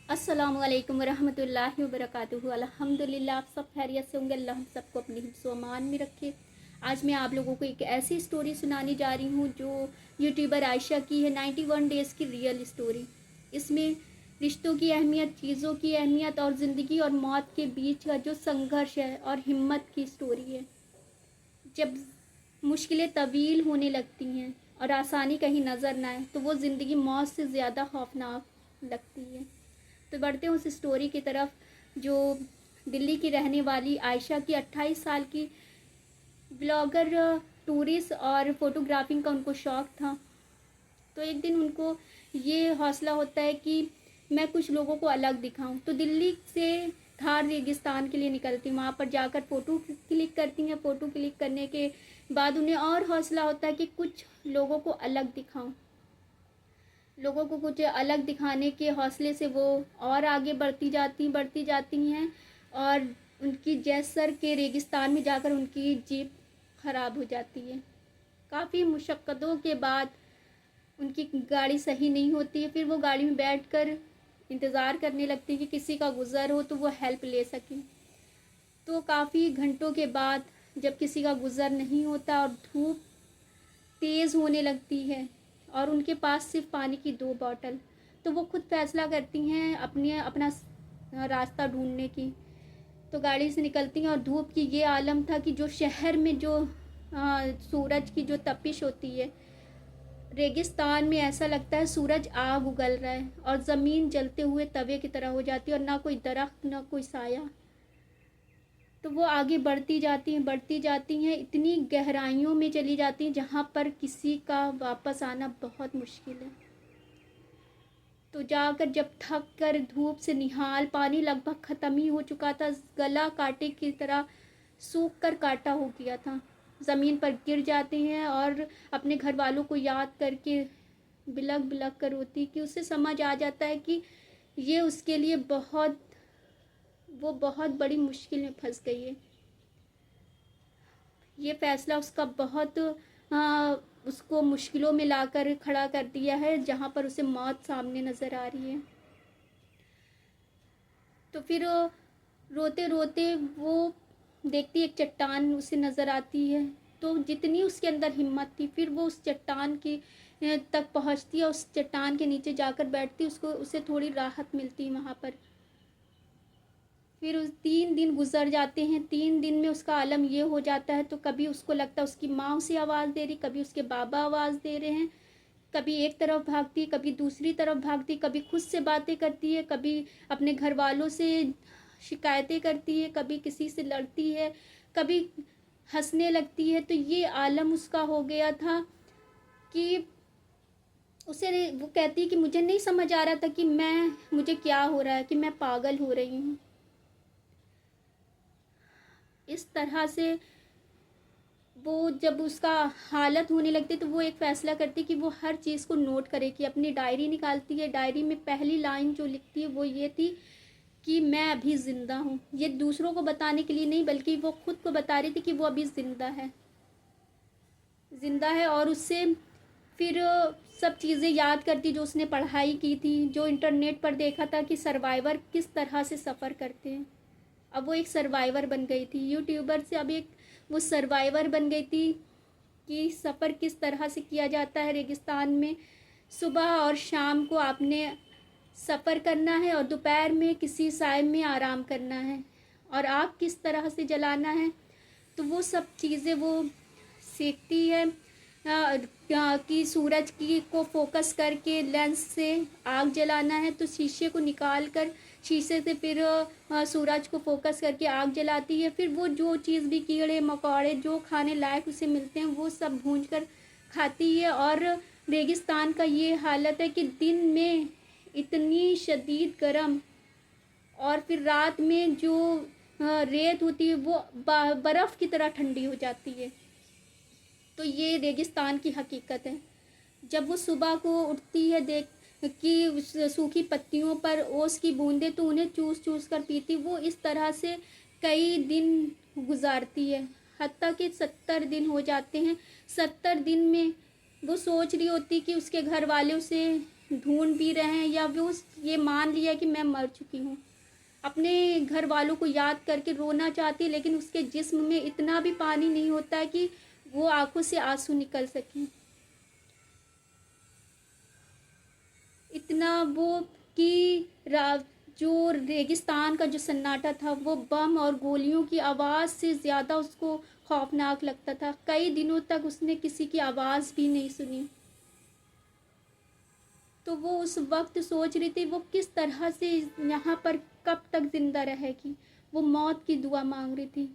अस्सलामु अलैकुम वरहमतुल्लाहि वबरकातुहू। अल्हम्दुलिल्लाह, आप सब खैरियत से होंगे। अल्लाह हम सबको अपनी हिफ्ज़ व अमान में रखे। आज मैं आप लोगों को एक ऐसी स्टोरी सुनाने जा रही हूँ जो यूट्यूबर आयशा की है। 91 डेज़ की रियल स्टोरी। इसमें रिश्तों की अहमियत, चीज़ों की अहमियत और ज़िंदगी और मौत के बीच का जो संघर्ष है और हिम्मत की स्टोरी है। जब मुश्किलें तवील होने लगती हैं और आसानी कहीं नज़र ना आए तो वो ज़िंदगी मौत से ज़्यादा खौफनाक लगती है। तो बढ़ते हैं उस स्टोरी की तरफ। जो दिल्ली की रहने वाली आयशा की 28 साल की ब्लॉगर, टूरिस्ट और फोटोग्राफिंग का उनको शौक़ था। तो एक दिन उनको ये हौसला होता है कि मैं कुछ लोगों को अलग दिखाऊं। तो दिल्ली से थार रेगिस्तान के लिए निकलती, वहाँ पर जाकर फ़ोटो क्लिक करती हैं। फ़ोटो क्लिक करने के बाद उन्हें और हौसला होता है कि कुछ लोगों को अलग दिखाऊं। लोगों को कुछ अलग दिखाने के हौसले से वो और आगे बढ़ती जाती हैं और उनकी जैसर के रेगिस्तान में जाकर उनकी जीप ख़राब हो जाती है। काफ़ी मुशक्क़तों के बाद उनकी गाड़ी सही नहीं होती है। फिर वो गाड़ी में बैठकर इंतज़ार करने लगती है कि किसी का गुज़र हो तो वो हेल्प ले सकें। तो काफ़ी घंटों के बाद जब किसी का गुज़र नहीं होता और धूप तेज़ होने लगती है और उनके पास सिर्फ पानी की 2 बॉटल, तो वो खुद फैसला करती हैं अपना रास्ता ढूंढने की। तो गाड़ी से निकलती हैं और धूप की ये आलम था कि जो शहर में जो सूरज की जो तपिश होती है, रेगिस्तान में ऐसा लगता है सूरज आग उगल रहा है और ज़मीन जलते हुए तवे की तरह हो जाती है और ना कोई दरख्त ना कोई साया। तो वो आगे बढ़ती जाती हैं, इतनी गहराइयों में चली जाती हैं जहाँ पर किसी का वापस आना बहुत मुश्किल है। तो जाकर जब थक कर धूप से निहाल, पानी लगभग ख़त्म ही हो चुका था, गला कांटे की तरह सूख कर काटा हो गया था, ज़मीन पर गिर जाते हैं और अपने घर वालों को याद करके बिलख बिलख कर रोती कि उसे समझ आ जाता है कि ये उसके लिए बहुत बड़ी मुश्किल में फंस गई है। ये फ़ैसला उसका बहुत उसको मुश्किलों में लाकर खड़ा कर दिया है, जहाँ पर उसे मौत सामने नज़र आ रही है। तो फिर रोते रोते वो देखती, एक चट्टान उसे नज़र आती है। तो जितनी उसके अंदर हिम्मत थी, फिर वो उस चट्टान की तक पहुँचती है, उस चट्टान के नीचे जाकर बैठती, उसे थोड़ी राहत मिलती है वहाँ पर। फिर 3 दिन गुजर जाते हैं। 3 दिन में उसका आलम ये हो जाता है, तो कभी उसको लगता है उसकी माँ उसे आवाज़ दे रही, कभी उसके बाबा आवाज़ दे रहे हैं। कभी एक तरफ भागती, कभी दूसरी तरफ भागती, कभी खुद से बातें करती है, कभी अपने घर वालों से शिकायतें करती है, कभी किसी से लड़ती है, कभी हंसने लगती है। तो ये आलम उसका हो गया था कि वो कहती है कि मुझे नहीं समझ आ रहा था कि मुझे क्या हो रहा है, कि मैं पागल हो रही हूँ। इस तरह से वो जब उसका हालत होने लगती तो वो एक फ़ैसला करती कि वो हर चीज़ को नोट करे, कि अपनी डायरी निकालती है। डायरी में पहली लाइन जो लिखती है वो ये थी कि मैं अभी ज़िंदा हूँ। ये दूसरों को बताने के लिए नहीं, बल्कि वो खुद को बता रही थी कि वो अभी ज़िंदा है। और उससे फिर सब चीज़ें याद करती जो उसने पढ़ाई की थी, जो इंटरनेट पर देखा था कि सर्वाइवर किस तरह से सफ़र करते हैं। अब वो एक सर्वाइवर बन गई थी, यूट्यूबर से अब एक वो सर्वाइवर बन गई थी कि सफ़र किस तरह से किया जाता है रेगिस्तान में। सुबह और शाम को आपने सफ़र करना है और दोपहर में किसी साय में आराम करना है, और आग किस तरह से जलाना है। तो वो सब चीज़ें वो सीखती है कि सूरज की को फोकस करके लेंस से आग जलाना है। तो शीशे को निकाल कर शीशे से फिर सूरज को फोकस करके आग जलाती है। फिर वो जो चीज़ भी, कीड़े मकोड़े जो खाने लायक उसे मिलते हैं, वो सब भूंज कर खाती है। और रेगिस्तान का ये हालत है कि दिन में इतनी शदीद गर्म, और फिर रात में जो रेत होती है वो बर्फ़ की तरह ठंडी हो जाती है। तो ये रेगिस्तान की हकीकत है। जब वो सुबह को उठती है, देख कि सूखी पत्तियों पर ओस की बूंदें, तो उन्हें चूस चूस कर पीती। वो इस तरह से कई दिन गुजारती है, हत्ता कि 70 दिन हो जाते हैं। 70 दिन में वो सोच रही होती कि उसके घर वालों से ढूंढ भी रहे हैं या वो ये मान लिया कि मैं मर चुकी हूँ। अपने घर वालों को याद करके रोना चाहती है, लेकिन उसके जिस्म में इतना भी पानी नहीं होता है कि वो आंखों से आंसू निकल सकें। इतना वो कि जो रेगिस्तान का जो सन्नाटा था वो बम और गोलियों की आवाज़ से ज़्यादा उसको खौफनाक लगता था। कई दिनों तक उसने किसी की आवाज़ भी नहीं सुनी। तो वो उस वक्त सोच रही थी वो किस तरह से यहाँ पर कब तक ज़िंदा रहेगी। वो मौत की दुआ मांग रही थी।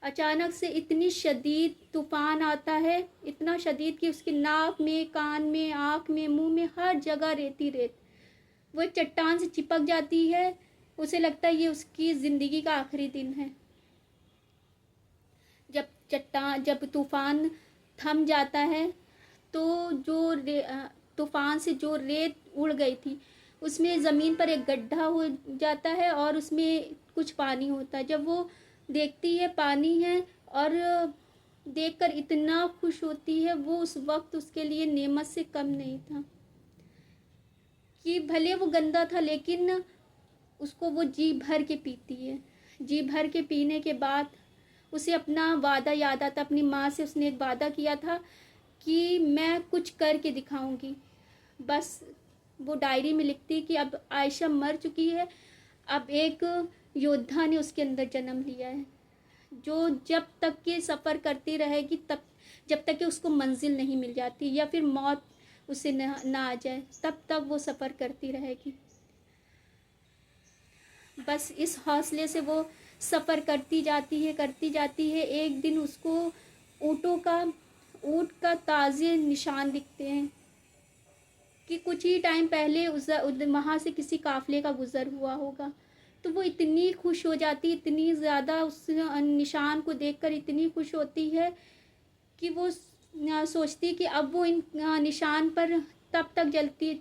अचानक से इतनी शदीद तूफ़ान आता है, इतना शदीद कि उसकी नाक में, कान में, आँख में, मुंह में, हर जगह रेती रेत। वो एक चट्टान से चिपक जाती है। उसे लगता है ये उसकी ज़िंदगी का आखिरी दिन है। जब तूफ़ान थम जाता है तो तूफ़ान से जो रेत उड़ गई थी उसमें ज़मीन पर एक गड्ढा हो जाता है और उसमें कुछ पानी होता है। जब वो देखती है पानी है और देखकर इतना खुश होती है, वो उस वक्त उसके लिए नेमत से कम नहीं था। कि भले वो गंदा था लेकिन उसको वो जी भर के पीती है। जी भर के पीने के बाद उसे अपना वादा याद आता। अपनी माँ से उसने एक वादा किया था कि मैं कुछ करके दिखाऊंगी। बस वो डायरी में लिखती कि अब आयशा मर चुकी है, अब एक योद्धा ने उसके अंदर जन्म लिया है जो जब तक के सफ़र करती रहेगी, तब जब तक कि उसको मंजिल नहीं मिल जाती या फिर मौत उसे ना आ जाए, तब तक वो सफ़र करती रहेगी। बस इस हौसले से वो सफ़र करती जाती है। एक दिन उसको ऊँट का ताज़े निशान दिखते हैं कि कुछ ही टाइम पहले वहाँ से किसी काफ़िले का गुज़र हुआ होगा। तो वो इतनी खुश हो जाती, इतनी ज़्यादा उस निशान को देखकर इतनी खुश होती है कि वो सोचती कि अब वो इन निशान पर तब तक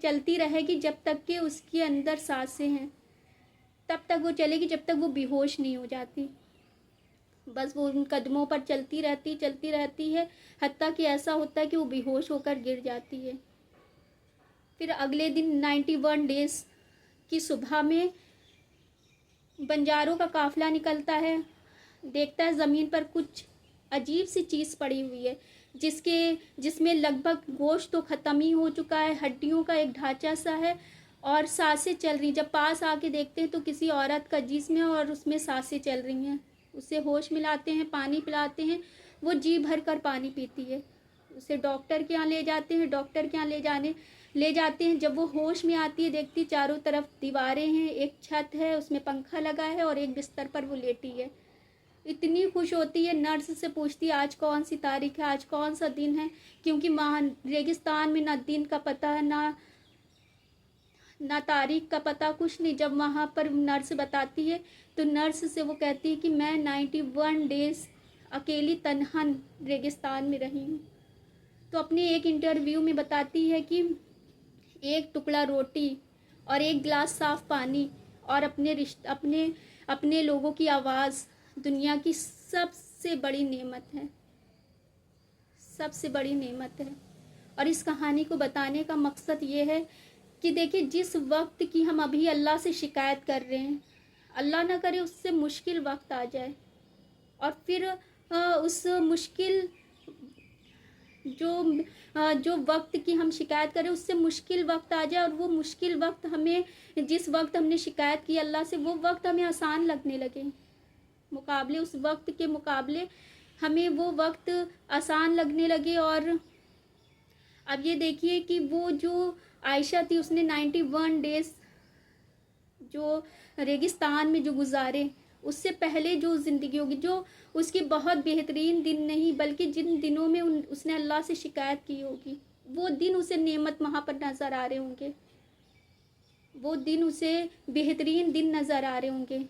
चलती रहेगी जब तक कि उसके अंदर सांसें हैं। तब तक वो चलेगी जब तक वो बेहोश नहीं हो जाती। बस वो उन कदमों पर चलती रहती है, हत्ता कि ऐसा होता है कि वो बेहोश होकर गिर जाती है। फिर अगले दिन 91 डेज़ की सुबह में बंजारों का काफ़िला निकलता है। देखता है ज़मीन पर कुछ अजीब सी चीज़ पड़ी हुई है जिसमें लगभग गोश्त तो ख़त्म ही हो चुका है, हड्डियों का एक ढांचा सा है और सांसें चल रही। जब पास आके देखते हैं तो किसी औरत का जिस्म है और उसमें सांसें चल रही हैं। उसे होश मिलाते हैं, पानी पिलाते हैं, वो जी भर कर पानी पीती है। उसे डॉक्टर के यहाँ ले जाते हैं। डॉक्टर के यहाँ ले जाते हैं। जब वो होश में आती है, देखती चारों तरफ दीवारें हैं, एक छत है, उसमें पंखा लगा है और एक बिस्तर पर वो लेटी है। इतनी खुश होती है, नर्स से पूछती है आज कौन सी तारीख है, आज कौन सा दिन है, क्योंकि वहाँ रेगिस्तान में ना दिन का पता है ना तारीख का पता, कुछ नहीं। जब वहाँ पर नर्स बताती है तो नर्स से वो कहती है कि मैं 91 डेज़ अकेली तन्हा रेगिस्तान में रही हूँ। तो अपने एक इंटरव्यू में बताती है कि एक टुकड़ा रोटी और एक गिलास साफ पानी और अपने लोगों की आवाज़ दुनिया की सबसे बड़ी नेमत है, सबसे बड़ी नेमत है। और इस कहानी को बताने का मकसद ये है कि देखिए, जिस वक्त की हम अभी अल्लाह से शिकायत कर रहे हैं, अल्लाह ना करे उससे मुश्किल वक्त आ जाए और फिर उस मुश्किल जो वक्त की हम शिकायत करें उससे मुश्किल वक्त आ जाए और वो मुश्किल वक्त हमें, जिस वक्त हमने शिकायत की अल्लाह से, वो वक्त हमें आसान लगने लगे। उस वक्त के मुकाबले हमें वो वक्त आसान लगने लगे। और अब ये देखिए कि वो जो आयशा थी उसने 91 डेज़ जो रेगिस्तान में जो गुजारे, उससे पहले जो ज़िंदगी होगी, जो उसकी बहुत बेहतरीन दिन नहीं बल्कि जिन दिनों में उसने अल्लाह से शिकायत की होगी, वो दिन उसे नेमत वहाँ पर नज़र आ रहे होंगे, वो दिन उसे बेहतरीन दिन नज़र आ रहे होंगे।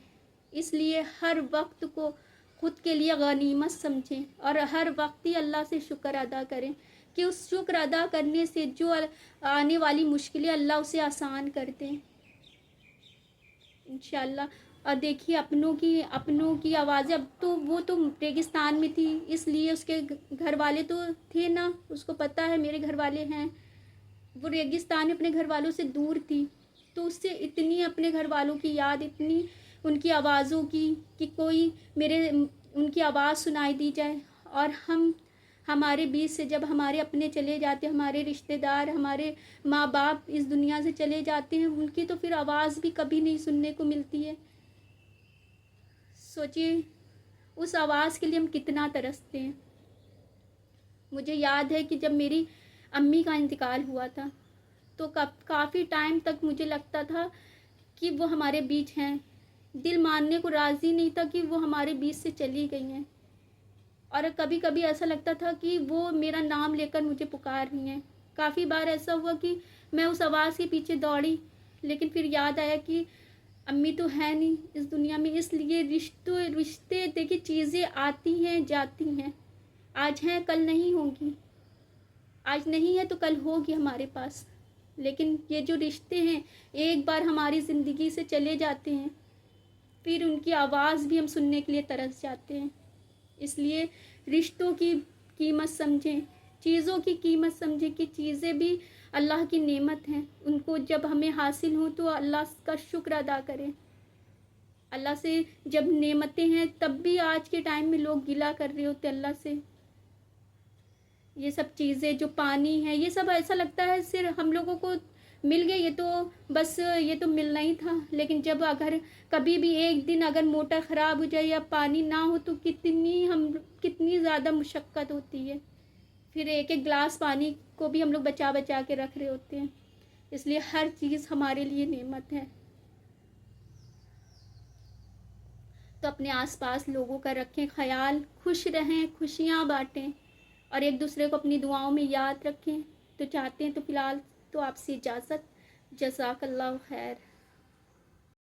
इसलिए हर वक्त को खुद के लिए गनीमत समझें और हर वक्त ही अल्लाह से शुक्र अदा करें कि उस शुक्र अदा करने से जो आने वाली मुश्किलें अल्लाह उसे आसान कर दें इंशाल्लाह। और देखिए अपनों की आवाज़ें, अब तो वो तो रेगिस्तान में थी इसलिए उसके घर वाले तो थे ना, उसको पता है मेरे घर वाले हैं, वो रेगिस्तान में अपने घर वालों से दूर थी, तो उससे इतनी अपने घर वालों की याद, इतनी उनकी आवाज़ों की कि कोई मेरे उनकी आवाज़ सुनाई दी जाए। और हमारे बीच से जब हमारे अपने चले जाते हैं, हमारे रिश्तेदार, हमारे माँ बाप इस दुनिया से चले जाते हैं, उनकी तो फिर आवाज़ भी कभी नहीं सुनने को मिलती है। सोचिए उस आवाज़ के लिए हम कितना तरसते हैं। मुझे याद है कि जब मेरी अम्मी का इंतकाल हुआ था तो काफ़ी टाइम तक मुझे लगता था कि वो हमारे बीच हैं। दिल मानने को राज़ी नहीं था कि वो हमारे बीच से चली गई हैं, और कभी कभी ऐसा लगता था कि वो मेरा नाम लेकर मुझे पुकार रही हैं। काफ़ी बार ऐसा हुआ कि मैं उस आवाज़ के पीछे दौड़ी, लेकिन फिर याद आया कि अम्मी तो है नहीं इस दुनिया में। इसलिए रिश्ते देखिए, चीज़ें आती हैं जाती हैं, आज हैं कल नहीं होंगी, आज नहीं है तो कल होगी हमारे पास। लेकिन ये जो रिश्ते हैं एक बार हमारी ज़िंदगी से चले जाते हैं, फिर उनकी आवाज़ भी हम सुनने के लिए तरस जाते हैं। इसलिए रिश्तों की कीमत समझें, चीज़ों की कीमत समझें कि चीज़ें भी अल्लाह की नेमत हैं। उनको जब हमें हासिल हो तो अल्लाह का शुक्र अदा करें। अल्लाह से जब नेमतें हैं तब भी आज के टाइम में लोग गिला कर रहे होते अल्लाह से। ये सब चीज़ें जो पानी है, ये सब ऐसा लगता है सिर्फ हम लोगों को मिल गए, ये तो बस ये तो मिलना ही था। लेकिन जब अगर कभी भी एक दिन अगर मोटर ख़राब हो जाए या पानी ना हो तो कितनी ज़्यादा मुशक्क़त होती है। फिर एक एक गिलास पानी को भी हम लोग बचा बचा के रख रहे होते हैं। इसलिए हर चीज़ हमारे लिए नेमत है। तो अपने आसपास लोगों का रखें ख्याल, खुश रहें, खुशियाँ बांटें और एक दूसरे को अपनी दुआओं में याद रखें। तो चाहते हैं तो फ़िलहाल तो आपसे इजाज़त। जज़ाकल्लाहु खैर।